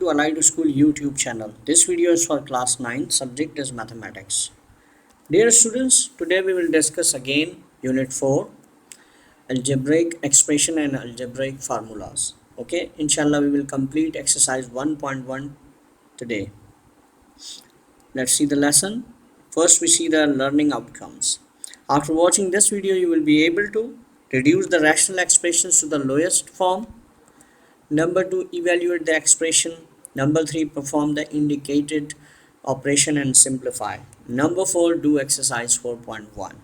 To Allied School YouTube channel. This video is for class 9, subject is mathematics. Dear students, today we will discuss again unit 4, algebraic expression and algebraic formulas. Okay, inshallah we will complete exercise 1.1 today. Let's see the lesson. First we see the learning outcomes. After watching this video you will be able to reduce the rational expressions to the lowest form. Number 2, evaluate the expression. Number 3, perform the indicated operation and simplify. Number 4, do exercise 4.1.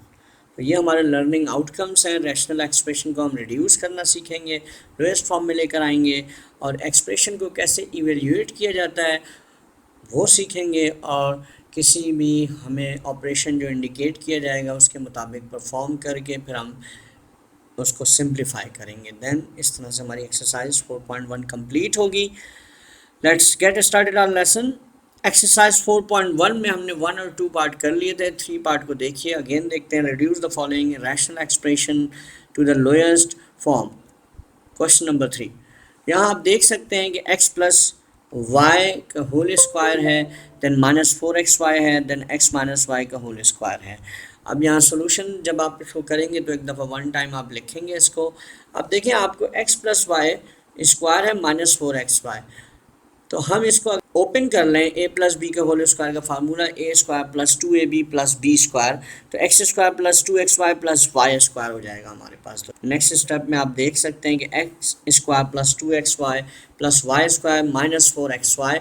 तो ये हमारे learning outcomes हैं। Rational expression को हम reduce करना सीखेंगे, lowest form में लेकर आएंगे और एक्सप्रेशन को कैसे इवेल्यूएट किया जाता है वो सीखेंगे और किसी भी हमें ऑपरेशन जो इंडिकेट किया जाएगा उसके मुताबिक परफॉर्म करके फिर हम उसको सिंप्लीफाई करेंगे। देन इस तरह से हमारी एक्सरसाइज 4.1 कंप्लीट होगी। Let's get started our lesson. Exercise 4.1 में हमने 1 और 2 पार्ट कर लिए थे, 3 पार्ट को देखिए। अगेन देखते हैं, reduce the following rational expression to the lowest form. Question number 3, यहाँ आप देख सकते हैं कि x प्लस वाई का होल स्क्वायर है, देन माइनस 4xy है, देन x माइनस वाई का होल स्क्वायर है। अब यहाँ सोल्यूशन जब आप इसको करेंगे तो एक दफ़ा वन टाइम आप लिखेंगे इसको। अब देखें आपको x प्लस वाई स्क्वायर है माइनस 4xy, तो हम इसको ओपन कर लें a प्लस बी का होल स्क्वायर का formula a square plus 2ab plus B square, तो x square plus 2xy plus Y square हो जाएगा हमारे पास। तो नेक्स्ट स्टेप में आप देख सकते हैं कि x square plus 2xy plus Y square minus 4xy,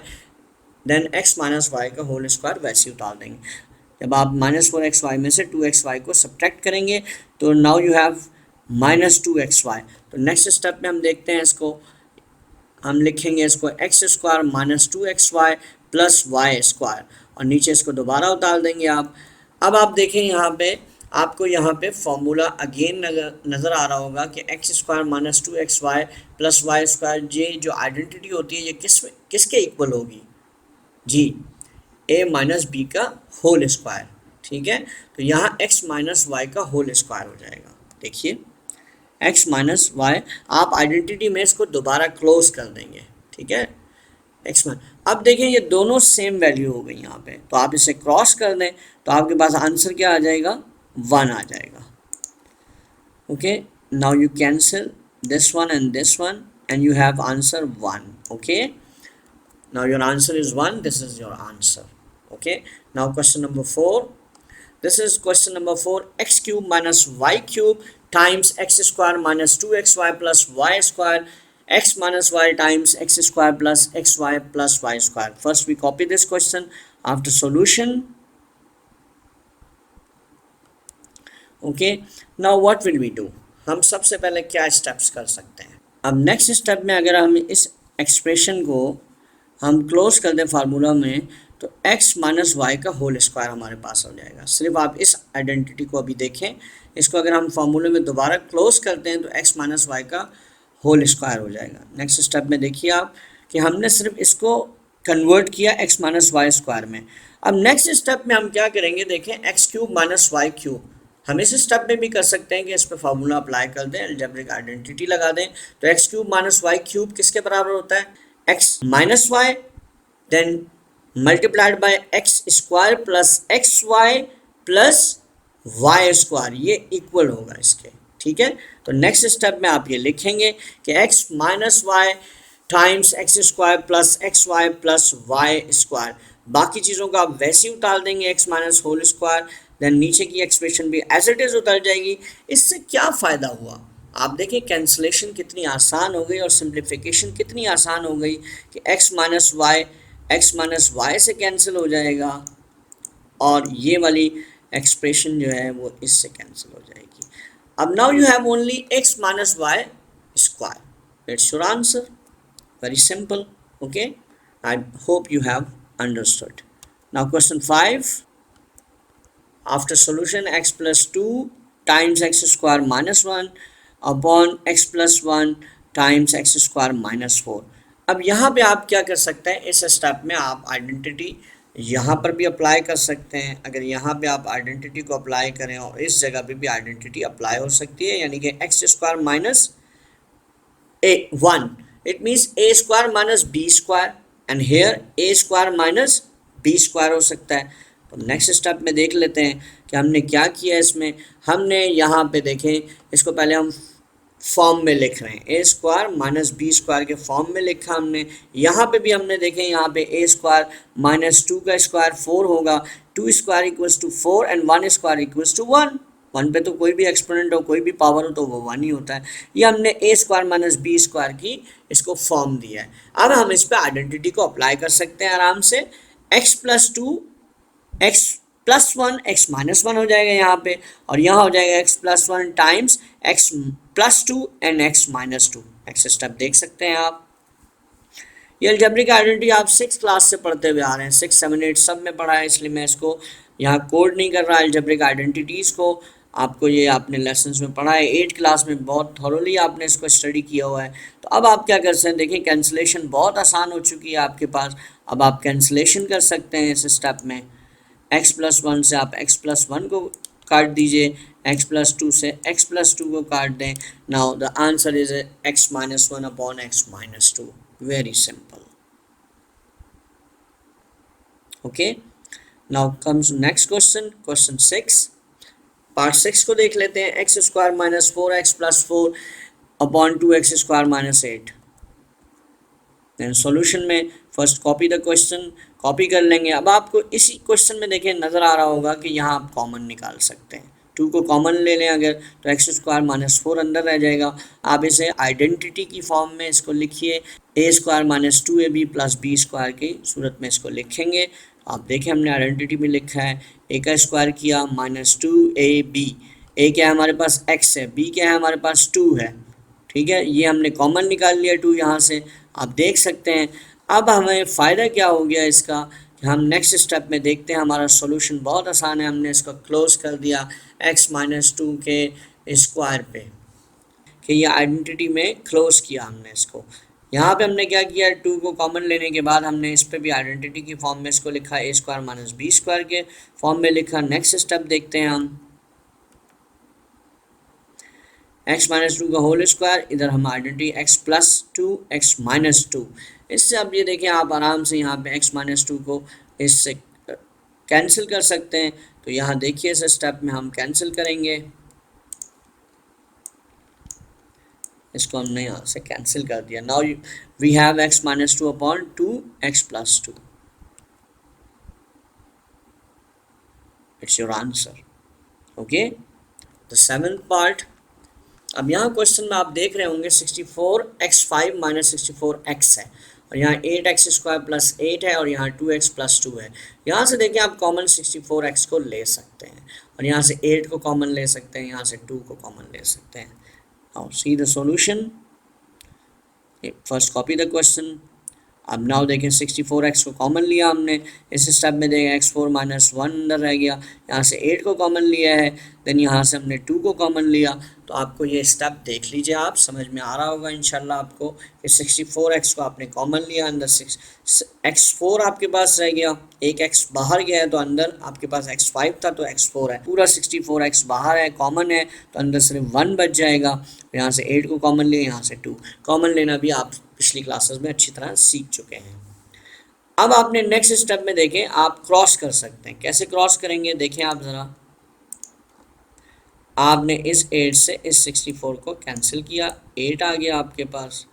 then x minus Y का होल स्क्वायर वैसे ही उतार देंगे। जब आप माइनस 4xy में से 2xy को सब्ट्रैक्ट करेंगे तो now you have minus 2xy। तो नेक्स्ट स्टेप में हम देखते हैं इसको, हम लिखेंगे इसको x square minus 2xy plus Y square और नीचे इसको दोबारा उतार देंगे आप। अब आप देखें यहाँ पे आपको यहाँ पे फॉर्मूला अगेन नज़र आ रहा होगा कि x square minus 2xy plus Y square, ये जो आइडेंटिटी होती है ये किसके इक्वल होगी जी, a माइनस बी का होल स्क्वायर। ठीक है, तो यहाँ x माइनस वाई का होल स्क्वायर हो जाएगा। देखिए x माइनस वाई, आप आइडेंटिटी में इसको दोबारा क्लोज कर देंगे। ठीक है, x माइनस, अब देखें ये दोनों सेम वैल्यू हो गई यहाँ पे, तो आप इसे क्रॉस कर दें तो आपके पास आंसर क्या आ जाएगा, 1 आ जाएगा। Okay, now you cancel this one and you have answer 1। Okay, now your answer is 1, this is your answer. Okay, now question number 4, this is question number 4, x cube minus y cube times x square minus 2xy plus y square, x minus y times x square plus xy plus y square. First we copy this question. After solution, okay, now what will we do, हम सबसे पहले क्या steps कर सकते हैं। अब next step में अगर हम इस एक्सप्रेशन को हम क्लोज कर दें फार्मूला में तो x माइनस वाई का होल स्क्वायर हमारे पास हो जाएगा। सिर्फ आप इस आइडेंटिटी को अभी देखें, इसको अगर हम फार्मूले में दोबारा क्लोज करते हैं तो x माइनस वाई का होल स्क्वायर हो जाएगा। नेक्स्ट स्टेप में देखिए आप कि हमने सिर्फ इसको कन्वर्ट किया x माइनस वाई स्क्वायर में। अब नेक्स्ट स्टेप में हम क्या करेंगे, देखें x cube minus Y cube, हम इस स्टेप में भी कर सकते हैं कि इस पर फार्मूला अप्लाई कर दें, अलजेब्रिक आइडेंटिटी लगा दें। तो x cube minus Y cube किसके बराबर होता है, x minus y then multiplied by x square plus xy plus y square, ये इक्वल होगा इसके। ठीक है, तो नेक्स्ट स्टेप में आप ये लिखेंगे कि x minus Y times X square plus X Y plus Y square, बाकी चीज़ों का आप वैसे ही उतार देंगे x minus whole square, then नीचे की एक्सप्रेशन भी एज इट इज़ उतर जाएगी। इससे क्या फ़ायदा हुआ, आप देखें कैंसलेशन कितनी आसान हो गई और सिंप्लीफिकेशन कितनी आसान हो गई कि x माइनस वाई से कैंसिल हो जाएगा और ये वाली एक्सप्रेशन जो है वो इससे कैंसिल हो जाएगी। अब now you have only x minus Y square, that's your answer, very simple. Okay, I hope you have understood. Now question 5, after solution x plus 2 times X square minus 1 upon x plus 1 times X square minus 4। अब यहाँ पे आप क्या कर सकते हैं, इस step में आप आइडेंटिटी यहाँ पर भी अप्लाई कर सकते हैं। अगर यहाँ पे आप आइडेंटिटी को अप्लाई करें और इस जगह पे भी आइडेंटिटी अप्लाई हो सकती है, यानी कि x square minus 1, it means a square minus b square and here a square minus b square हो सकता है। तो नेक्स्ट स्टेप में देख लेते हैं कि हमने क्या किया इसमें। हमने यहाँ पे देखें, इसको पहले हम फॉर्म में लिख रहे हैं, ए स्क्वायर माइनस बी स्क्वायर के फॉर्म में लिखा हमने। यहाँ पे भी हमने देखें, यहाँ पे ए स्क्वायर माइनस 2 का स्क्वायर 4 होगा, 2 square equals to 4 and 1 square equals to 1। 1 पे तो कोई भी एक्सपोनेंट हो, कोई भी पावर हो तो वो 1 ही होता है। ये हमने ए स्क्वायर माइनस बी स्क्वायर की इसको फॉर्म दिया है। अब हम इस पर आइडेंटिटी को अप्लाई कर सकते हैं आराम से। X plus 2 x plus 1 x minus 1 हो जाएगा यहाँ पे, और यहाँ हो जाएगा x plus 1 times x plus 2 and x minus 2। Next step देख सकते हैं आप। ये अलजेब्रिक आइडेंटिटी आप 6 क्लास से पढ़ते हुए आ रहे हैं, 6, 7, 8 सब में पढ़ा है, इसलिए मैं इसको यहाँ कोड नहीं कर रहा अलजेब्रिक आइडेंटिटीज़ को। आपको ये आपने लेसन्स में पढ़ा है, 8 क्लास में बहुत थॉरोली आपने इसको स्टडी किया हुआ है। तो अब आप क्या कर सकते हैं, देखिए कैंसिलेशन बहुत आसान हो चुकी है आपके पास। अब आप कैंसिलेशन कर सकते हैं इस स्टेप में। x प्लस 1 से आप x प्लस 1 को काट दीजिए, x प्लस 2 से x प्लस 2 को काट दें। Now the answer is x minus 1 upon x minus 2। Very simple. Okay, now comes next question, question 6। Part 6 को देख लेते हैं। X square minus 4x plus 4 upon 2x square minus 8। Then solution में first copy the question, copy कर लेंगे। अब आपको इसी क्वेश्चन में देखिए नज़र आ रहा होगा कि यहाँ आप कॉमन निकाल सकते हैं। 2 को कॉमन ले लें अगर, तो एक्स स्क्वायर माइनस 4 अंदर रह जाएगा। आप इसे आइडेंटिटी की फॉर्म में इसको लिखिए, a square minus 2ab plus B square की सूरत में इसको लिखेंगे। आप देखें हमने आइडेंटिटी में लिखा है, ए का स्क्वायर किया माइनस 2ab, ए क्या है हमारे पास x है, b क्या है हमारे पास 2 है। ठीक है, ये हमने कॉमन निकाल लिया 2 यहाँ से, आप देख सकते हैं। अब हमें फ़ायदा क्या हो गया इसका कि हम नेक्स्ट स्टेप में देखते हैं। हमारा सॉल्यूशन बहुत आसान है, हमने इसको क्लोज कर दिया x माइनस 2 के स्क्वायर पे, कि ये आइडेंटिटी में क्लोज किया हमने इसको। यहाँ पे हमने क्या किया, 2 को कॉमन लेने के बाद हमने इस पे भी आइडेंटिटी की फॉर्म में इसको लिखा, ए स्क्वायर माइनस बी स्क्वायर के फॉर्म में लिखा। नेक्स्ट स्टेप देखते हैं हम, x माइनस 2 का होल स्क्वायर, इधर हम identity x plus 2 x minus 2। इससे अब ये देखें आप आराम से यहाँ पे x माइनस 2 को इससे कैंसिल कर सकते हैं। तो यहाँ देखिए इस स्टेप में हम कैंसिल करेंगे, इसको हमने यहाँ से कैंसिल कर दिया। Now we have x minus 2 upon 2 x plus 2। It's your answer. Okay, the 7th part. अब यहाँ क्वेश्चन में आप देख रहे होंगे 64x5 माइनस 64x है, और यहाँ 8x स्क्वायर प्लस 8 है, और यहाँ 2x प्लस 2 है। यहाँ से देखिए आप कॉमन 64x को ले सकते हैं, और यहाँ से 8 को कॉमन ले सकते हैं, यहाँ से 2 को कॉमन ले सकते हैं। Now see the solution, first copy the question. अब नाउ देखें 64x को कॉमन लिया हमने, इस स्टेप में देखें x4 माइनस 1 अंदर रह गया, यहाँ से 8 को कॉमन लिया है, देन यहाँ से हमने 2 को कॉमन लिया। तो आपको ये स्टेप देख लीजिए, आप समझ में आ रहा होगा इंशाल्लाह आपको कि 64x को आपने कॉमन लिया, अंदर x4 आपके पास रह गया, एक x बाहर गया है तो अंदर आपके पास x5 था तो x4 है, पूरा 64x बाहर है, कॉमन है तो अंदर सिर्फ 1 बच जाएगा। यहाँ से 8 को कॉमन लिया, यहाँ से 2 कॉमन लेना भी आप पिछली क्लासेस में अच्छी तरह सीख चुके हैं। अब आपने नेक्स्ट स्टेप में देखें आप क्रॉस कर सकते हैं। कैसे क्रॉस करेंगे देखें आप ज़रा, आपने इस 8 से इस 64 को कैंसिल किया, 8 आ गया आपके पास।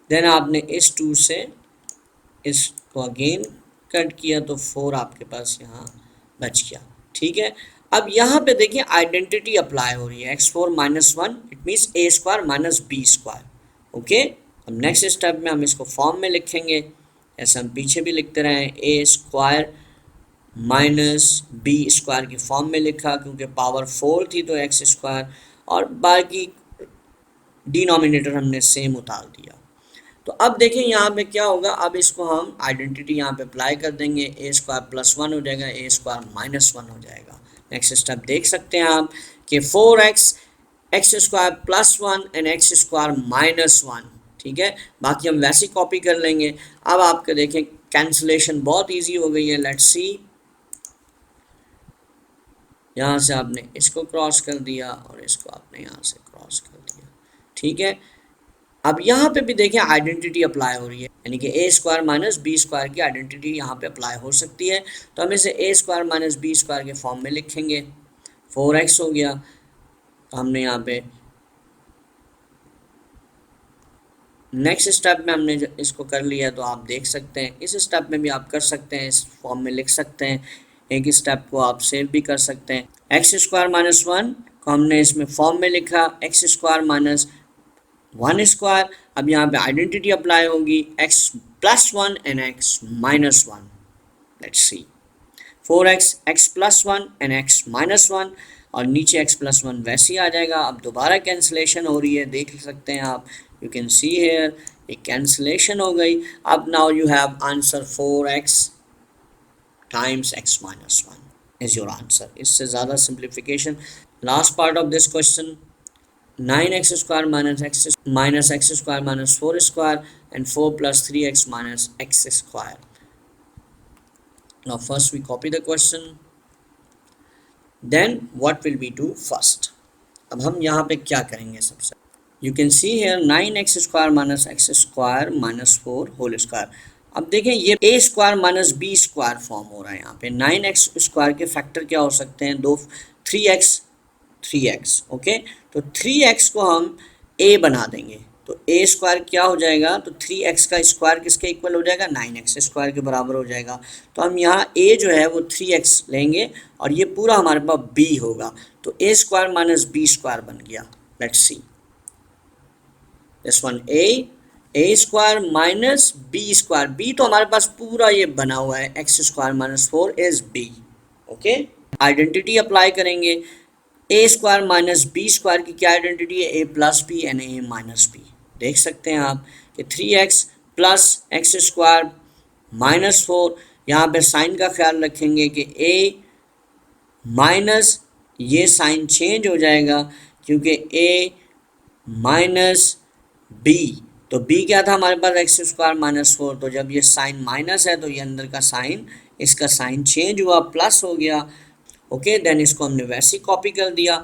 देन आपने इस 2 से इसको अगेन कट किया तो 4 आपके पास यहाँ बच गया। ठीक है, अब यहाँ पे देखिए आइडेंटिटी अप्लाई हो रही है, x4 minus 1 it means a square minus b square. Okay, अब नेक्स्ट स्टेप में हम इसको फॉर्म में लिखेंगे, ऐसा हम पीछे भी लिखते रहे, ए स्क्वायर माइनस बी स्क्वायर की फॉर्म में लिखा, क्योंकि पावर 4 थी तो एक्स स्क्वायर, और बाकी डिनोमिनेटर हमने सेम उतार दिया। तो अब देखें यहाँ पे क्या होगा, अब इसको हम आइडेंटिटी यहाँ पे अप्लाई कर देंगे, ए स्क्वायर प्लस 1 हो जाएगा, ए स्क्वायर माइनस 1 हो जाएगा। नेक्स्ट स्टेप देख सकते हैं आप कि 4x x square plus 1 and x square minus 1। ठीक है, बाकी हम वैसे कॉपी कर लेंगे। अब आपके देखें कैंसिलेशन बहुत इजी हो गई है। लेट्स सी, यहाँ से आपने इसको क्रॉस कर दिया और इसको आपने यहाँ से क्रॉस कर दिया। ठीक है, अब यहाँ पे भी देखें आइडेंटिटी अप्लाई हो रही है, यानी कि a square minus b square की आइडेंटिटी यहाँ पे अप्लाई हो सकती है। तो हम इसे ए स्क्वायर माइनस बी स्क्वायर के फॉर्म में लिखेंगे। 4x हो गया, तो हमने यहाँ पे नेक्स्ट स्टेप में हमने इसको कर लिया, तो आप देख सकते हैं इस स्टेप में भी आप कर सकते हैं, इस फॉर्म में लिख सकते हैं। एक स्टेप को आप सेव भी कर सकते हैं। एक्स स्क्वायर माइनस वन को हमने इसमें फॉर्म में लिखा, x square minus one square. अब यहाँ पे आइडेंटिटी अप्लाई होगी, x plus one and x minus one. Let's see 4x x plus one and x minus one, और नीचे x प्लस वन वैसे ही आ जाएगा। अब दोबारा कैंसिलेशन हो रही है, देख सकते हैं आप, यू कैन सी हेयर एक कैंसिलेशन हो गई। अब now you have answer 4x times x minus one is your answer. इससे ज़्यादा simplification, last part of this question 9x square minus x square minus 4 square and 4 plus 3x minus x square. Now first we copy the question, then what will we do first? अब हम यहाँ पे क्या करेंगे सबसे, you can see here 9x square minus x square minus 4 whole square. अब देखें ये a square minus b square form हो रहा है। यहाँ पे 9x स्क्वायर के फैक्टर क्या हो सकते हैं, दो 3x, ओके। तो 3x को हम a बना देंगे, तो a स्क्वायर क्या हो जाएगा, तो 3x का स्क्वायर किसके इक्वल हो जाएगा, 9x स्क्वायर के बराबर हो जाएगा। तो हम यहाँ a जो है वो 3x लेंगे और ये पूरा हमारे पास b होगा, तो a square minus b square बन गया। Let's see this one, a square minus b square, b तो हमारे पास पूरा ये बना हुआ है, x square minus 4 is b, okay. Identity apply करेंगे, a square minus b square की क्या आइडेंटिटी है, a plus b and a minus b. देख सकते हैं आप कि 3x plus x square minus 4, यहाँ पे साइन का ख्याल रखेंगे कि a माइनस ये साइन चेंज हो जाएगा क्योंकि a माइनस b, तो b क्या था हमारे पास, एक्स स्क्वायर माइनस 4, तो जब ये साइन माइनस है तो ये अंदर का साइन, इसका साइन चेंज हुआ, प्लस हो गया, ओके। देन इसको हमने वैसे ही कॉपी कर दिया।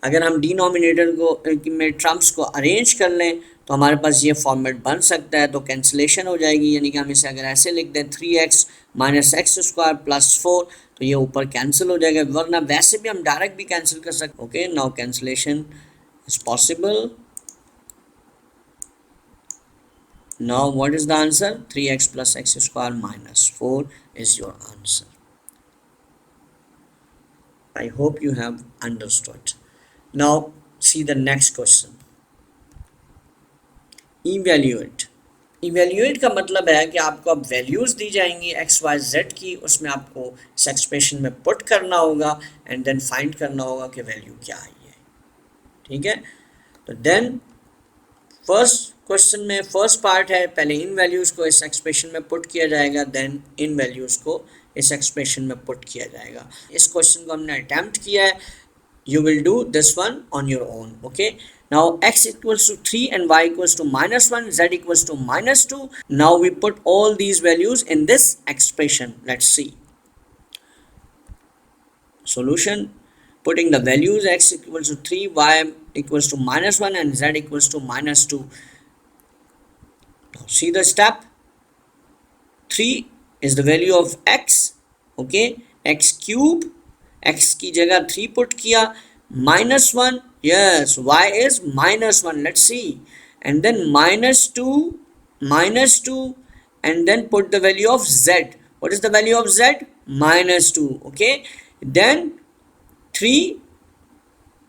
अगर हम डिनोमिनेटर को में टर्म्स को अरेंज कर लें तो हमारे पास ये फॉर्मेट बन सकता है, तो कैंसिलेशन हो जाएगी, यानी कि हम इसे अगर ऐसे लिख दें 3x minus x square plus 4, तो ये ऊपर कैंसिल हो जाएगा, वरना वैसे भी हम डायरेक्ट भी कैंसिल कर सकते, okay. Now cancellation is possible. Now what is the answer, 3x plus x square minus 4 is your answer. I hope you have understood. Now see the next question. Evaluate. Evaluate का मतलब है कि आपको अब values दी जाएंगी x, y, z की, उसमें आपको इस एक्सप्रेशन में पुट करना होगा एंड देन फाइंड करना होगा कि वैल्यू क्या आई है, ठीक है। तो देन फर्स्ट क्वेश्चन में फर्स्ट पार्ट है, पहले इन वैल्यूज़ को इस एक्सप्रेशन में पुट किया जाएगा, देन इन वैल्यूज़ को इस एक्सप्रेशन में पुट किया जाएगा। इस क्वेश्चन को हमने अटैम्प्ट किया है, you will do this one on your own, okay। Now x equals to 3 and y equals to minus 1, z equals to minus 2. Now we put all these values in this expression. Let's see. Solution, putting the values x equals to 3, y equals to minus 1 and z equals to minus 2. Now see the step. 3 is the value of x, okay, x cube, x की जगह 3 put किया, minus 1, yes, y is minus 1, let's see, and then minus 2, and then put the value of z. What is the value of z? Minus 2, okay. Then 3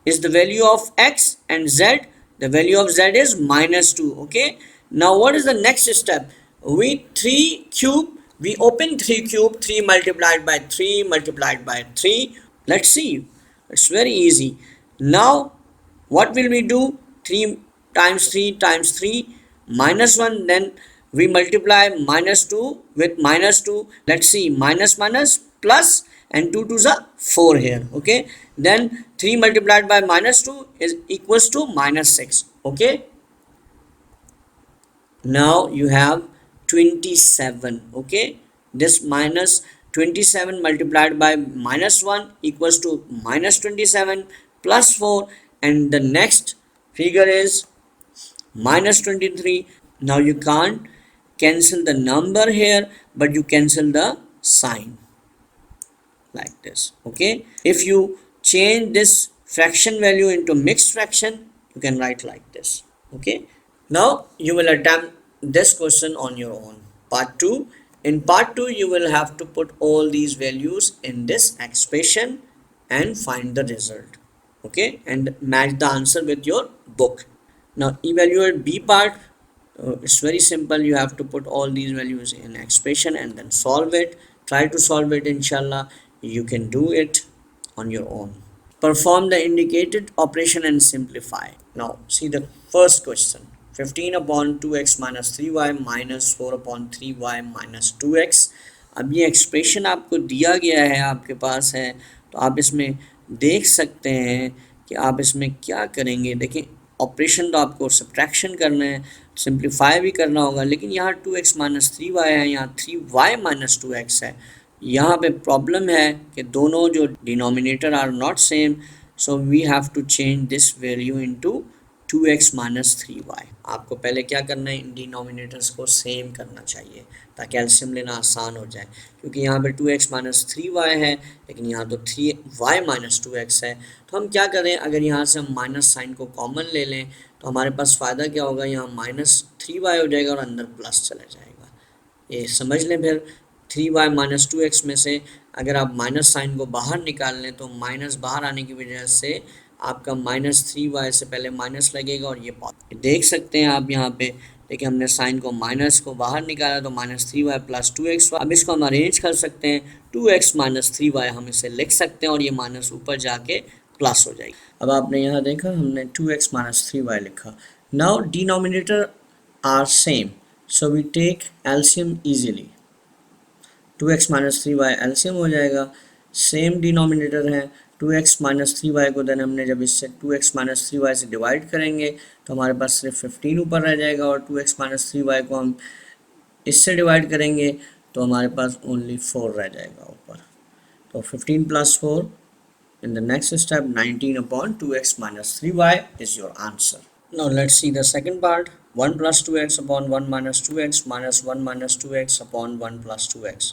is the value of x and z, the value of z is minus 2, okay. Now what is the next step? We 3 cube, we open 3 cube, 3 multiplied by 3 multiplied by 3. Let's see, it's very easy. Now what will we do? 3 times 3 times 3 minus 1, then we multiply minus 2 with minus 2. Let's see, minus minus plus, and 2 2s are 4 here, okay. Then 3 multiplied by minus 2 is equals to minus 6, okay. Now you have 27, okay. This minus 27 multiplied by minus 1 equals to minus 27 plus 4, and the next figure is minus 23. Now you can't cancel the number here, but you cancel the sign like this. Okay, if you change this fraction value into mixed fraction, you can write like this. Okay, now you will attempt this question on your own. Part 2. In part 2 you will have to put all these values in this expression and find the result. Okay, and match the answer with your book. Now evaluate B part. It's very simple. You have to put all these values in expression and then solve it. Try to solve it, inshallah you can do it on your own. Perform the indicated operation and simplify. Now see the first question. 15 upon 2x minus 3y minus 4 upon 3y minus 2x. अब ये expression आपको दिया गया है, आपके पास है, तो आप इसमें देख सकते हैं कि आप इसमें क्या करेंगे. देखिए ऑपरेशन तो आपको सब्ट्रैक्शन करना है, सिंप्लीफाई भी करना होगा, लेकिन यहाँ 2x माइनस 3y है, यहाँ 3y माइनस 2x है. यहाँ पे प्रॉब्लम है कि दोनों जो denominator are not same, so we have to change this value into 2x minus 3y. आपको पहले क्या करना है, इन डिनोमिनेटर्स को सेम करना चाहिए ताकि एलसीएम लेना आसान हो जाए, क्योंकि यहाँ पे 2x माइनस 3y है लेकिन यहाँ तो 3y माइनस 2x है. तो हम क्या करें, अगर यहाँ से हम माइनस साइन को कॉमन ले लें तो हमारे पास फ़ायदा क्या होगा, यहाँ माइनस 3y हो जाएगा और अंदर प्लस चला जाएगा. ये समझ लें. फिर 3y माइनस 2x में से अगर आप माइनस साइन को बाहर निकाल लें तो माइनस बाहर आने की वजह से आपका माइनस 3y से पहले माइनस लगेगा और ये पॉजिटिव. देख सकते हैं आप यहाँ पे. देखिए हमने साइन को माइनस को बाहर निकाला तो माइनस 3y प्लस 2x. अब इसको हम अरेंज कर सकते हैं. 2x माइनस 3y हम इसे लिख सकते हैं और ये माइनस ऊपर जाके प्लस हो जाएगी. अब आपने यहाँ देखा हमने 2x माइनस 3y लिखा. Now denominator are same, so we take LCM easily. 2x minus 3y LCM हो जाएगा. सेम डिनोमिनेटर है 2x माइनस 3y को देन हमने जब इससे 2x माइनस 3y से डिवाइड करेंगे तो हमारे पास सिर्फ 15 ऊपर रह जाएगा, और 2x माइनस 3y को हम इससे डिवाइड करेंगे तो हमारे पास ओनली 4 रह जाएगा ऊपर. तो 15 plus 4 in the next step 19 upon 2x minus 3y is your answer. Now let's see the second part. 1 plus 2x upon 1 minus 2x minus 1 minus 2x upon 1 plus 2x.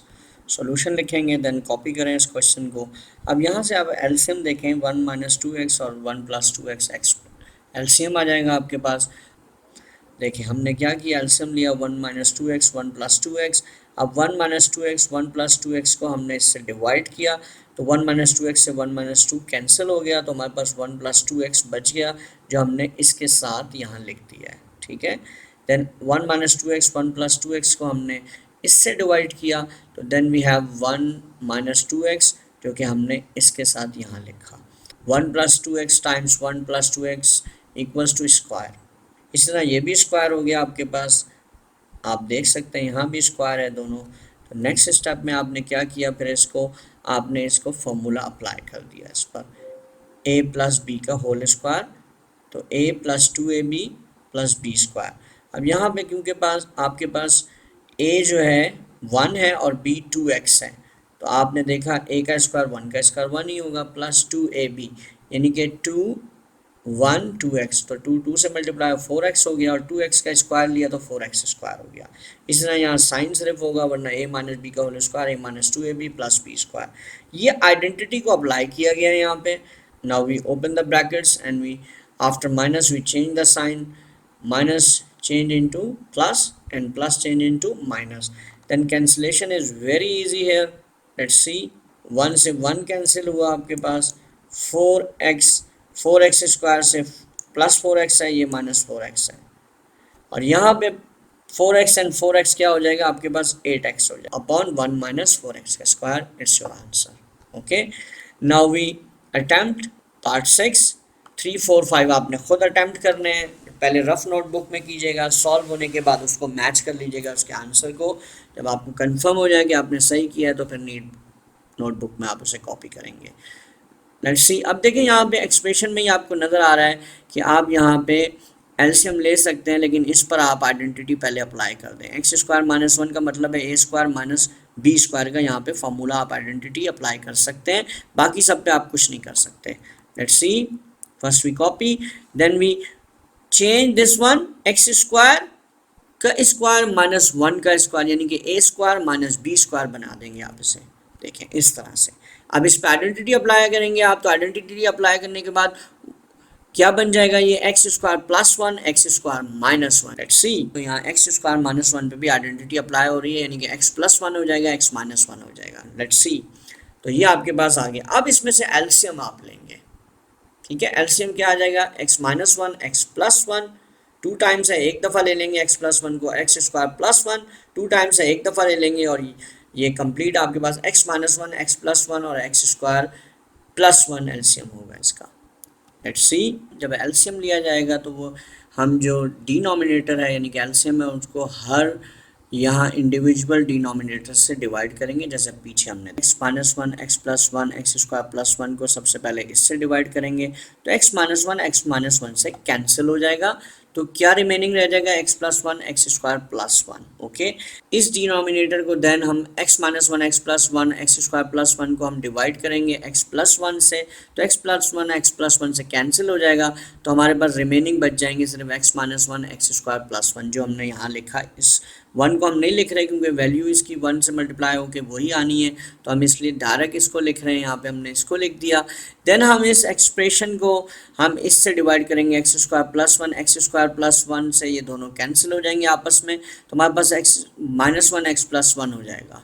Solution लिखेंगे, then copy करें इस question को. अब यहाँ से आप LCM देखें, 1 minus 2x और 1 प्लस 2x एलसीएम आ जाएगा आपके पास. देखिए हमने क्या किया, एलसीएम लिया 1 माइनस 2x 1 प्लस 2x. अब 1 माइनस 2x 1 प्लस 2x को हमने इससे डिवाइड किया तो 1 माइनस 2x से 1 माइनस 2 कैंसिल हो गया, तो हमारे पास 1 प्लस 2x बच गया जो हमने इसके साथ यहाँ लिख दिया है. ठीक है. Then 1 minus 2x 1 plus 2x को हमने इससे डिवाइड किया तो then we have 1 minus 2x जो कि हमने इसके साथ यहाँ लिखा. 1 plus 2x times 1 plus 2x equals to square. इस तरह ये भी स्क्वायर हो गया आपके पास, आप देख सकते हैं यहाँ भी स्क्वायर है दोनों. तो नेक्स्ट स्टेप में आपने क्या किया, फिर आपने इसको फॉर्मूला अप्लाई कर दिया इस पर, a प्लस बी का होल स्क्वायर, तो a plus 2ab plus B square. अब यहाँ पे क्योंकि आपके पास a जो है 1 है और b 2x है, तो आपने देखा a का स्क्वायर 1 का स्क्वायर 1 ही होगा, प्लस 2ab यानी कि 2 1 2x, तो 2 से मल्टीप्लाई 4x हो गया और 2x का स्क्वायर लिया तो 4x स्क्वायर हो गया. इस तरह यहाँ साइन सिर्फ होगा, वरना a माइनस बी का whole square a minus 2ab plus B square. ये आइडेंटिटी को अप्लाई किया गया है यहाँ पे. Now we open the brackets and we after minus we change the sign, minus change into plus and plus change into minus. Then cancellation is very easy here. Let's see, 1 से 1 cancel हुआ आपके पास, 4x square से plus 4x है, ये minus 4x है, और यहाँ पे 4x एंड 4x क्या हो जाएगा आपके पास 8x हो जाएगा अपॉन 1 माइनस 4x का square. It's your answer. Okay. Now we attempt part 6. 3 4 5 आपने खुद अटेम्प्ट करने हैं. पहले रफ नोटबुक में कीजिएगा, सॉल्व होने के बाद उसको मैच कर लीजिएगा उसके आंसर को. जब आपको कंफर्म हो जाए कि आपने सही किया है तो फिर नीट नोटबुक में आप उसे कॉपी करेंगे. Let's see. अब देखिए यहाँ पे एक्सप्रेशन में ही आपको नज़र आ रहा है कि आप यहाँ पे एलसीएम ले सकते हैं, लेकिन इस पर आप आइडेंटिटी पहले अप्लाई कर दें. एक्स स्क्वायर माइनस 1 का मतलब है a square minus b square का यहाँ पे फॉर्मूला आप आइडेंटिटी अप्लाई कर सकते हैं, बाकी सब पे आप कुछ नहीं कर सकते. Let's see. First we copy, then we change this one x square का स्क्वायर माइनस 1 का स्क्वायर, यानी कि a square minus b square बना देंगे आप इसे। देखें इस तरह से। अब इस पर आइडेंटिटी अप्लाई करेंगे आप, तो आइडेंटिटी अप्लाई करने के बाद क्या बन जाएगा, ये x square plus 1 x square minus 1। Let's see, तो यहाँ एक्स स्क्वायर माइनस 1 पे भी आइडेंटिटी अप्लाई हो रही है, यानी कि एक्स प्लस 1 हो जाएगा, एक्स माइनस 1 हो जाएगा। लेट्स सी, तो ये आपके पास आ गया। अब इसमें से एलसीएम आप लेंगे, ठीक है। एलसीएम क्या आ जाएगा, x minus 1 x plus 1, two times है एक दफ़ा ले लेंगे एक्स प्लस 1 को, x square plus 1 two times है एक दफ़ा ले लेंगे, और ये कंप्लीट आपके पास एक्स माइनस 1 एक्स प्लस 1 और एक्स स्क्वायर प्लस 1 एलसीएम होगा इसका। लेट्स सी, जब एलसीएम लिया जाएगा तो वो हम जो डिनोमिनेटर है यानी कि एलसीएम है उसको हर यहाँ इंडिविजुअल डिनोमिनेटर से डिवाइड करेंगे, जैसे पीछे हमने x minus 1 x plus 1 x square plus 1 को सबसे पहले इससे डिवाइड करेंगे, तो एक्स माइनस 1 एक्स माइनस 1 से कैंसिल हो जाएगा, तो क्या रिमेनिंग रह जाएगा, x plus 1 x square plus 1। Okay, इस डिनोमिनेटर को देन हम x minus 1 x plus 1 x square plus 1 को हम डिवाइड करेंगे एक्स प्लस 1 से, तो एक्स प्लस 1 एक्स प्लस 1 से कैंसिल हो जाएगा, तो हमारे पास रिमेनिंग बच जाएंगे सिर्फ x minus 1 x square plus 1, जो हमने यहाँ लिखा। इस 1 को हम नहीं लिख रहे क्योंकि वैल्यू इसकी 1 से मल्टीप्लाई होकर वही आनी है, तो हम इसलिए डायरेक्ट इसको लिख रहे हैं, यहाँ पे हमने इसको लिख दिया। देन हम इस एक्सप्रेशन को हम इससे डिवाइड करेंगे x square plus 1 x square plus 1 से, ये दोनों कैंसिल हो जाएंगे आपस में, तो हमारे पास एक्स माइनस 1 एक्स प्लस 1 हो जाएगा,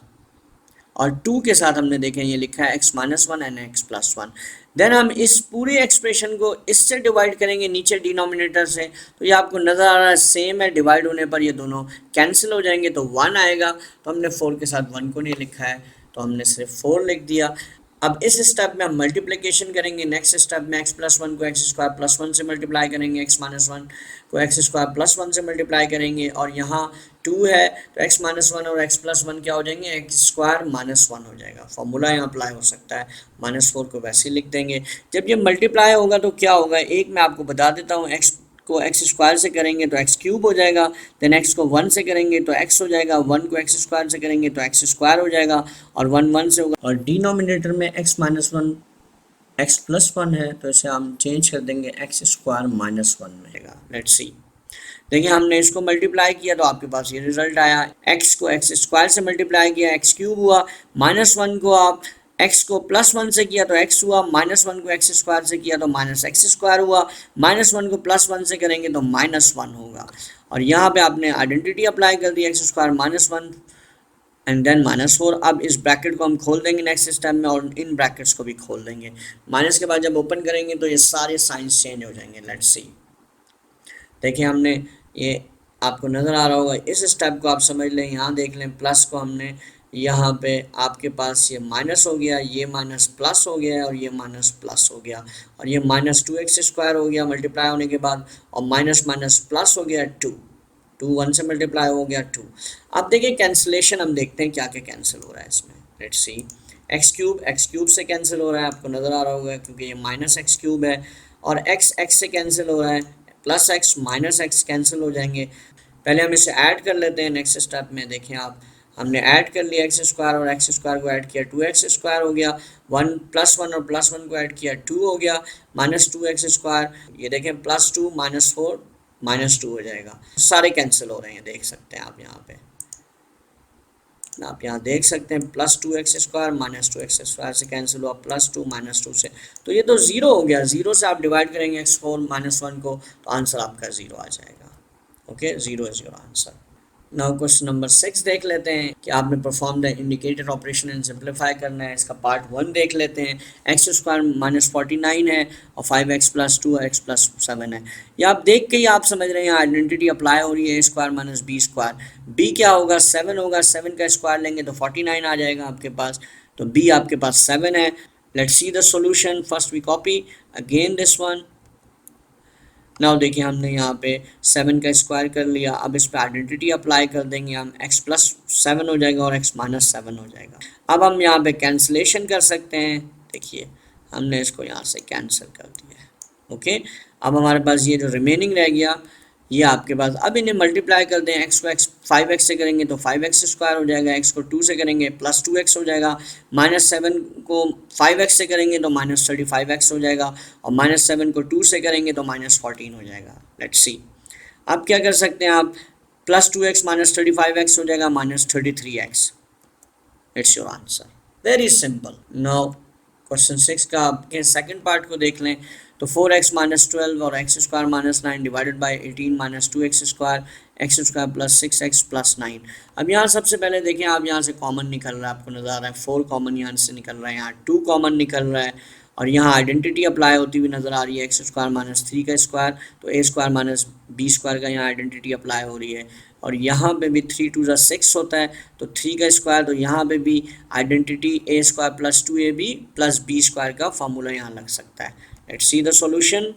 और 2 के साथ हमने देखें ये लिखा है x minus 1 and x plus 1। Then हम इस पूरी एक्सप्रेशन को इससे डिवाइड करेंगे नीचे डिनोमिनेटर से, तो ये आपको नज़र आ रहा है सेम है, डिवाइड होने पर ये दोनों कैंसिल हो जाएंगे, तो 1 आएगा, तो हमने 4 के साथ 1 को नहीं लिखा है, तो हमने सिर्फ 4 लिख दिया। अब इस स्टेप में हम मल्टीप्लिकेशन करेंगे, नेक्स्ट स्टेप में एक्स प्लस 1 को एक्स स्क्वायर प्लस 1 से मल्टीप्लाई करेंगे, एक्स माइनस 1 को एक्स स्क्वायर प्लस 1 से मल्टीप्लाई करेंगे, और यहाँ 2 है तो एक्स माइनस 1 और एक्स प्लस 1 क्या हो जाएंगे, एक्स स्क्वायर माइनस 1 हो जाएगा। फॉर्मूला यहाँ अप्लाई हो सकता है, माइनस 4 को वैसे ही लिख देंगे। जब ये मल्टीप्लाई होगा तो क्या होगा, एक मैं आपको बता देता हूँ, एक्स को एक्स स्क्वायर से करेंगे तो एक्स क्यूब हो जाएगा, देन एक्स को 1 से करेंगे तो एक्स हो जाएगा, 1 को एक्स स्क्वायर से करेंगे तो एक्स स्क्वायर हो जाएगा, और 1 1 से होगा, और डिनोमिनेटर में एक्स माइनस 1 एक्स प्लस 1 है तो इसे हम चेंज कर देंगे एक्स स्क्वायर माइनस 1 में रहेगा। लेट्स सी, देखिए हमने इसको मल्टीप्लाई किया तो आपके पास ये रिजल्ट आया, एक्स को एक्स स्क्वायर से मल्टीप्लाई किया एक्स क्यूब हुआ, माइनस 1 को आप एक्स को प्लस 1 से किया तो एक्स हुआ, माइनस 1 को एक्स स्क्वायर से किया तो माइनस एक्स स्क्वायर हुआ, माइनस 1 को प्लस 1 से करेंगे तो माइनस 1 होगा, और यहाँ पे आपने आइडेंटिटी अप्लाई कर दी, x square minus 1 and then minus 4। अब इस ब्रैकेट को हम खोल देंगे नेक्स्ट स्टेप में, और इन ब्रैकेट्स को भी खोल देंगे। माइनस के बाद जब ओपन करेंगे तो ये सारे साइंस चेंज हो जाएंगे। लेट्स सी, देखिए हमने ये आपको नज़र आ रहा होगा, इस स्टेप को आप समझ लें, यहाँ देख लें, प्लस को हमने यहाँ पे आपके पास ये माइनस हो गया, ये माइनस प्लस हो गया, और ये माइनस प्लस हो गया, और ये माइनस 2x स्क्वायर हो गया मल्टीप्लाई होने के बाद, और माइनस माइनस प्लस हो गया 2 1 से मल्टीप्लाई हो गया 2। अब देखिए कैंसिलेशन हम देखते हैं क्या क्या कैंसिल हो रहा है इसमें। लेट्स सी, एक्स क्यूब से कैंसिल हो रहा है, आपको नज़र आ रहा होगा क्योंकि ये माइनस एक्स क्यूब है, और एक्स से कैंसिल हो रहा है, plus x minus x cancel हो जाएंगे। पहले हम इसे ऐड कर लेते हैं नेक्स्ट स्टेप में। देखें आप, हमने ऐड कर लिया एक्स स्क्वायर और एक्स स्क्वायर को ऐड किया, 2x स्क्वायर हो गया, 1 प्लस 1 और प्लस 1 को ऐड किया 2 हो गया, माइनस 2x स्क्वायर, ये देखें प्लस 2 माइनस 4 माइनस 2 हो जाएगा, सारे कैंसिल हो रहे हैं, देख सकते हैं आप यहाँ पे, आप यहाँ देख सकते हैं plus 2x square minus 2x square से कैंसिल हुआ, प्लस 2 माइनस 2 से, तो ये तो ज़ीरो हो गया, ज़ीरो से आप डिवाइड करेंगे x4 माइनस 1 को तो आंसर आपका ज़ीरो आ जाएगा। Okay, zero is your answer. Now question number 6 देख लेते हैं कि आपने perform the indicator operation and simplify करना है। इसका पार्ट 1 देख लेते हैं। एक्स स्क्वायर माइनस 49 है और 5x प्लस 2 और x प्लस 7 है। ये आप देख के ही आप समझ रहे हैं आइडेंटिटी अप्लाई हो रही है, a square minus b square. B क्या होगा, 7 होगा, 7 का स्क्वायर लेंगे तो 49 आ जाएगा आपके पास, तो बी आपके पास 7 है। Let's see the solution. First we copy again this one. Now देखिए हमने यहाँ पे 7 का स्क्वायर कर लिया, अब इस पर आइडेंटिटी अप्लाई कर देंगे हम, x प्लस 7 हो जाएगा और x माइनस 7 हो जाएगा। अब हम यहाँ पे कैंसिलेशन कर सकते हैं, देखिए हमने इसको यहाँ से कैंसिल कर दिया है। ओके, अब हमारे पास ये जो रिमेनिंग रह गया ये आपके पास, अब इन्हें मल्टीप्लाई कर दें, एक्स को एक्स 5x से करेंगे तो 5x स्क्वायर हो जाएगा, एक्स को 2 से करेंगे प्लस 2x हो जाएगा, -7 को 5x से करेंगे तो -35x हो जाएगा, और -7 को 2 से करेंगे तो -14 हो जाएगा। लेट्स सी, अब क्या कर सकते हैं आप, +2x -35x हो जाएगा -33x। It's your answer, very simple. Now question 6 का आपके सेकंड पार्ट को देख लें। तो 4x -12 और x square -9 divided by 18 -2x square x square plus 6x plus 9। अब यहाँ सबसे पहले देखें, आप यहाँ से कॉमन निकल रहा है, आपको नज़र आ रहा है 4 कॉमन यहाँ से निकल रहा है, यहाँ 2 कॉमन निकल रहा है, और यहाँ आइडेंटिटी अप्लाई होती हुई नज़र आ रही है, एक्स स्क्वायर -3 का स्क्वायर तो a square minus b square का यहाँ आइडेंटिटी अप्लाई हो रही है, और यहाँ पे भी 3 2 ज़ा 6 होता है तो 3 का स्क्वायर, तो यहाँ पे भी identity a square plus 2ab plus B square का फॉर्मूला यहाँ लग सकता है। Let's see the solution.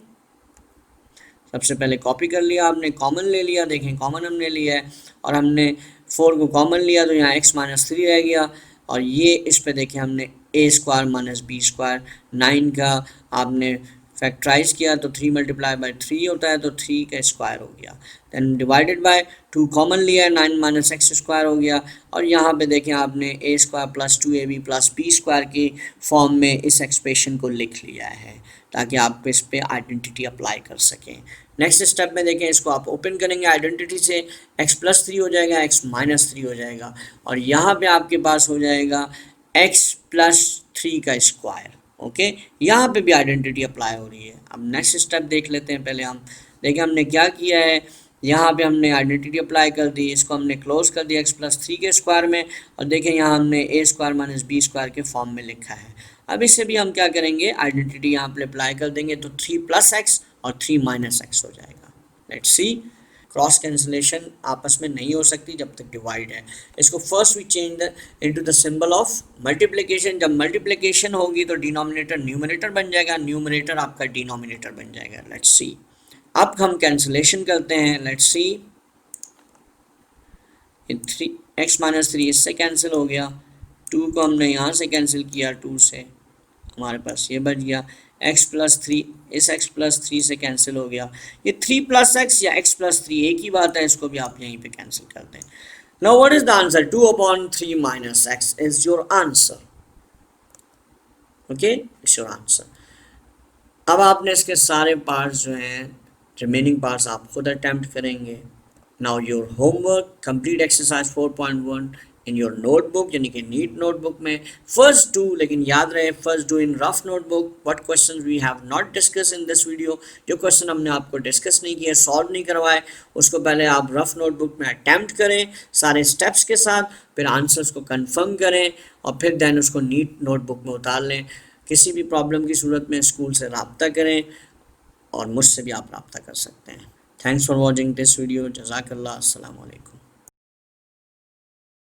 सबसे पहले कॉपी कर लिया आपने, कॉमन ले लिया, देखें कॉमन हमने लिया है, और हमने 4 को कॉमन लिया तो यहाँ x -3 रह गया, और ये इस पे देखें हमने a square minus b square 9 का आपने फैक्टराइज किया तो 3 मल्टीप्लाई बाय 3 होता है तो 3 का स्क्वायर हो गया, देन डिवाइडेड बाय 2 कॉमन लिया है 9 माइनस एक्स स्क्वायर हो गया, और यहाँ पे देखें आपने a square plus 2ab plus B square की फॉर्म में इस एक्सप्रेशन को लिख लिया है ताकि आप इस पे आइडेंटिटी अप्लाई कर सकें। नेक्स्ट स्टेप में देखें, इसको आप ओपन करेंगे आइडेंटिटी से, x +3 हो जाएगा, x -3 हो जाएगा, और यहाँ पे आपके पास हो जाएगा x +3 का स्क्वायर। ओके, यहाँ पे भी आइडेंटिटी अप्लाई हो रही है। अब नेक्स्ट स्टेप देख लेते हैं, पहले हम देखें हमने क्या किया है, यहाँ पे हमने आइडेंटिटी अप्लाई कर दी, इसको हमने क्लोज कर दिया x +3 के स्क्वायर में, और देखें यहाँ हमने a square minus b square के फॉर्म में लिखा है। अब इससे भी हम क्या करेंगे, आइडेंटिटी यहाँ पे अप्लाई कर देंगे तो 3 + x और 3 - x हो जाएगा। लेट्स सी, क्रॉस कैंसिलेशन आपस में नहीं हो सकती जब तक डिवाइड है। इसको first we change into the symbol of multiplication. जब मल्टीप्लिकेशन होगी तो डिनोमिनेटर न्यूमरेटर बन जाएगा, न्यूमरेटर आपका डिनोमिनेटर बन जाएगा। लेट्स सी, अब हम कैंसिलेशन करते हैं। लेट्स सी, 3x -3 इससे कैंसिल हो गया, 2 को हमने यहाँ से कैंसिल किया, 2 से हमारे पास ये बच गया, x +3 इस x +3 से कैंसिल हो गया, ये 3 + x या x +3 एक ही बात है, इसको भी आप यहीं पे कैंसिल कर दें। Now what is the answer, 2/3 - x is your answer. Okay, it's your answer. अब आपने इसके सारे पार्ट्स जो हैं, रिमेनिंग पार्ट्स आप खुद अटेम्प्ट करेंगे। Now your homework, complete exercise 4.1 in your notebook, यानी कि नीट नोटबुक में फर्स्ट डू, लेकिन याद रहे first do in rough notebook what questions we have not discuss in this video. जो क्वेश्चन हमने आपको डिस्कस नहीं किया, सॉल्व नहीं करवाए, उसको पहले आप रफ नोटबुक में अटैम्प्ट करें सारे स्टेप्स के साथ, फिर आंसर्स को कंफर्म करें, और फिर देन उसको नीट नोटबुक में उतार लें। किसी भी प्रॉब्लम की सूरत में स्कूल से रब्ता करें, और मुझसे भी आप रब्ता कर सकते हैं। Thanks for watching this video. जज़ाकल्लाह। अस्सलाम वालेकुम।